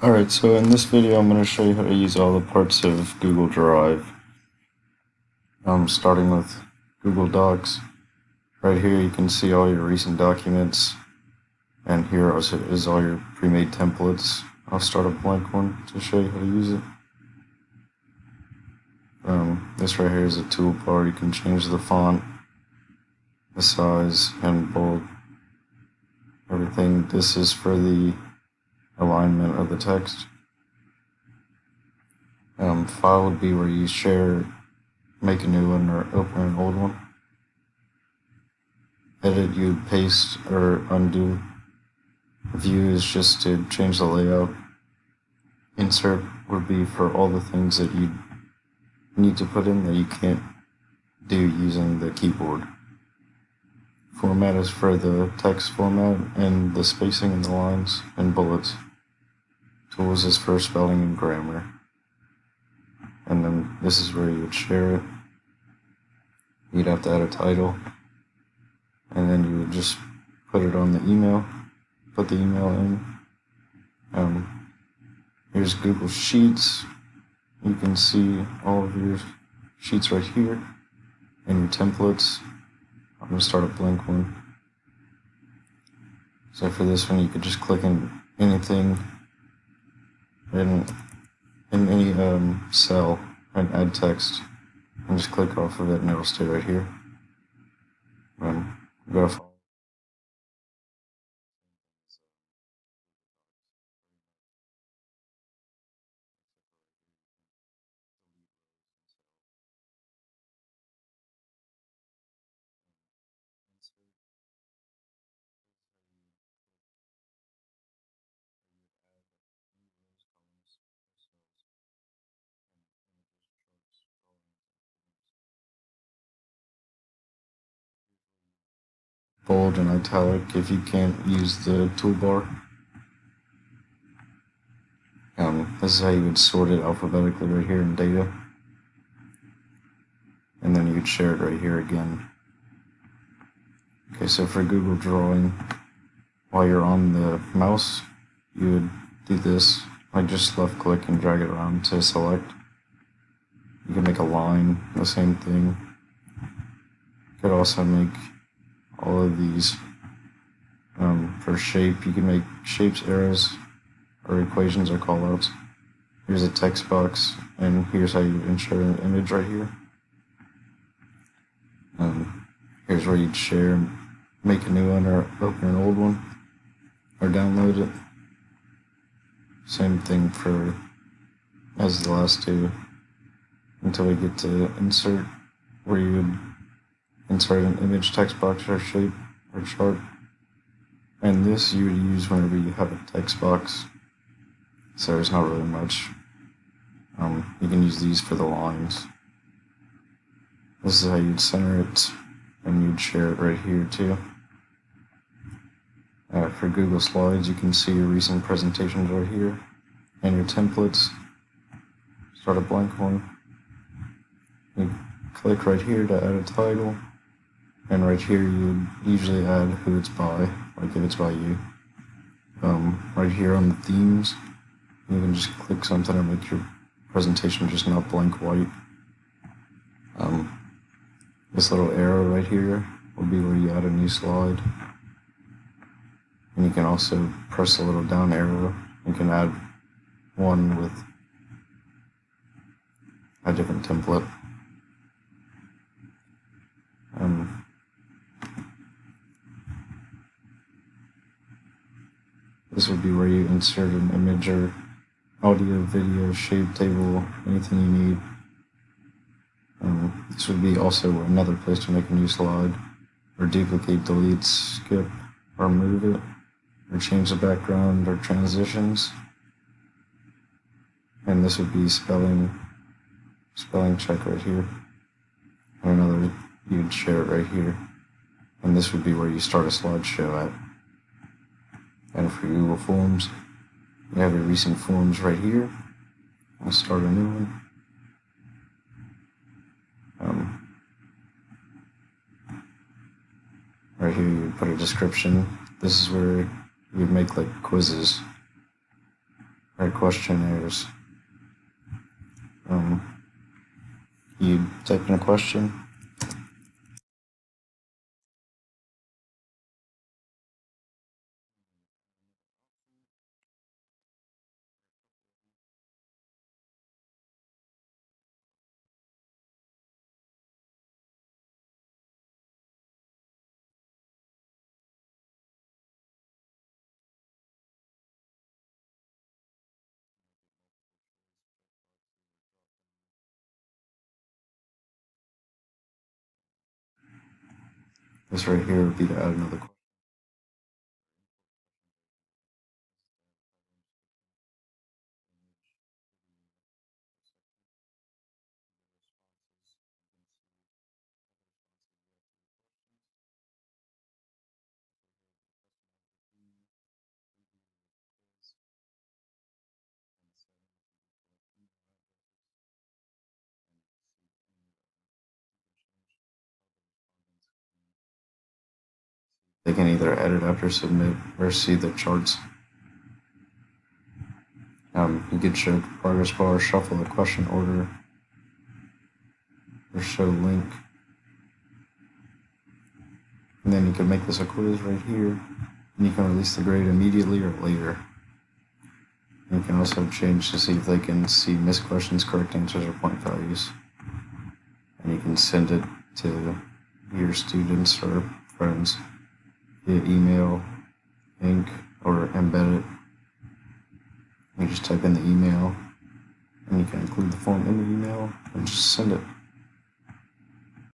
Alright, so in this video I'm going to show you how to use all the parts of Google Drive. Starting with Google Docs. Right here you can see all your recent documents, and here also is all your pre-made templates. I'll start a blank one to show you how to use it. This right here is a toolbar. You can change the font, the size, and bold, everything. This is for the alignment of the text. File would be where you share, make a new one, or open an old one. Edit, you paste or undo. View is just to change the layout. Insert would be for all the things that you need to put in that you can't do using the keyboard. Format is for the text format and the spacing in the lines and bullets. Tools is for spelling and grammar. And then this is where you would share it. You'd have to add a title. And then you would just put it on the email, put the email in. Here's Google Sheets. You can see all of your sheets right here and your templates. I'm going to start a blank one. So for this one, you could just click in anything in any cell and add text, and just click off of it and it'll stay right here. Go to bold and italic if you can't use the toolbar. This is how you would sort it alphabetically right here in data. And then you'd share it right here again. Okay, so for Google Drawing, while you're on the mouse, you would do this, like just left click and drag it around to select. You can make a line, the same thing. You could also make all of these. For shape, you can make shapes, arrows, or equations or callouts. Here's a text box, and here's how you insert an image right here. Here's where you'd share, make a new one, or open an old one, or download it. Same thing for as the last two, until we get to insert, where you would insert an image, text box, or shape, or chart. And this you would use whenever you have a text box, so there's not really much. You can use these for the lines. This is how you'd center it, and you'd share it right here too. For Google Slides, you can see your recent presentations right here, and your templates. Start a blank one. You click right here to add a title, and right here you would usually add who it's by, like if it's by you. Right here on the themes, you can just click something and make your presentation just not blank white. This little arrow right here will be where you add a new slide. And you can also press a little down arrow. You can add one with a different template. This would be where you insert an image or audio, video, shape, table, anything you need. This would be also another place to make a new slide, or duplicate, delete, skip, or move it, or change the background, or transitions. And this would be spelling check right here. And another, you'd share it right here. And this would be where you start a slideshow at. And for Google Forms, you have your recent forms right here. I'll start a new one. Right here you put a description. This is where you'd make like quizzes. write questionnaires. You type in a question. This right here would be to add another question. They can either edit after submit or see the charts. You could show progress bar, shuffle the question order, or show link. And then you can make this a quiz right here. And you can release the grade immediately or later. And you can also change to see if they can see missed questions, correct answers, or point values. And you can send it to your students or friends via email, ink, or embed it. You just type in the email, and you can include the form in the email and just send it.